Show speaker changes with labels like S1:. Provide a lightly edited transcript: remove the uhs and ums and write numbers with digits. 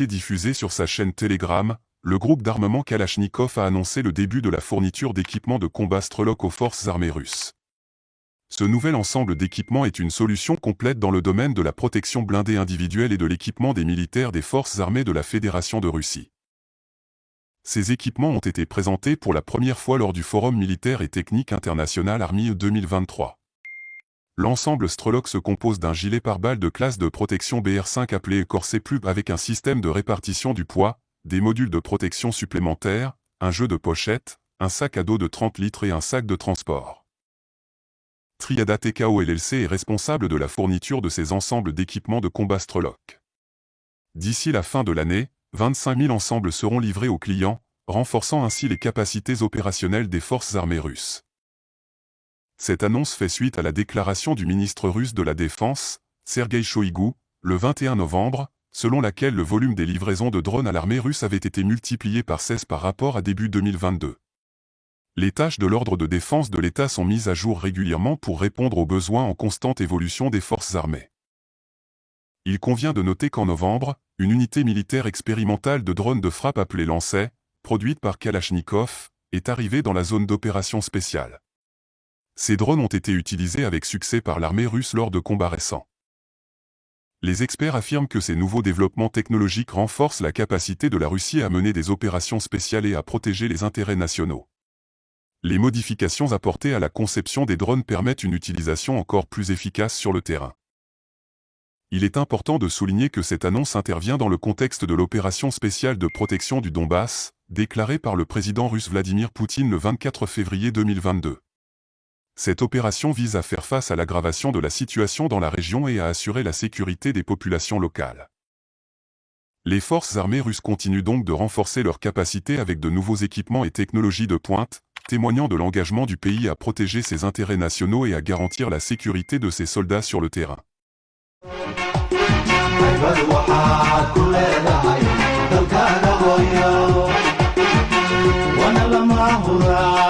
S1: communiqué diffusé sur sa chaîne Telegram, le groupe d'armement Kalachnikov a annoncé le début de la fourniture d'équipements de combat Strelok aux forces armées russes. Ce nouvel ensemble d'équipements est une solution complète dans le domaine de la protection blindée individuelle et de l'équipement des militaires des forces armées de la Fédération de Russie. Ces équipements ont été présentés pour la première fois lors du Forum militaire et technique international Army 2023. L'ensemble Strelok se compose d'un gilet pare-balles de classe de protection BR5 appelé Corset Plus avec un système de répartition du poids, des modules de protection supplémentaires, un jeu de pochette, un sac à dos de 30 litres et un sac de transport. Triada TKO LLC est responsable de la fourniture de ces ensembles d'équipements de combat Strelok. D'ici la fin de l'année, 25 000 ensembles seront livrés aux clients, renforçant ainsi les capacités opérationnelles des forces armées russes. Cette annonce fait suite à la déclaration du ministre russe de la Défense, Sergueï Shoïgu, le 21 novembre, selon laquelle le volume des livraisons de drones à l'armée russe avait été multiplié par 16 par rapport à début 2022. Les tâches de l'ordre de défense de l'État sont mises à jour régulièrement pour répondre aux besoins en constante évolution des forces armées. Il convient de noter qu'en novembre, une unité militaire expérimentale de drones de frappe appelée Lancet, produite par Kalachnikov, est arrivée dans la zone d'opération spéciale. Ces drones ont été utilisés avec succès par l'armée russe lors de combats récents. Les experts affirment que ces nouveaux développements technologiques renforcent la capacité de la Russie à mener des opérations spéciales et à protéger les intérêts nationaux. Les modifications apportées à la conception des drones permettent une utilisation encore plus efficace sur le terrain. Il est important de souligner que cette annonce intervient dans le contexte de l'opération spéciale de protection du Donbass, déclarée par le président russe Vladimir Poutine le 24 février 2022. Cette opération vise à faire face à l'aggravation de la situation dans la région et à assurer la sécurité des populations locales. Les forces armées russes continuent donc de renforcer leurs capacités avec de nouveaux équipements et technologies de pointe, témoignant de l'engagement du pays à protéger ses intérêts nationaux et à garantir la sécurité de ses soldats sur le terrain.
S2: وانا لما هو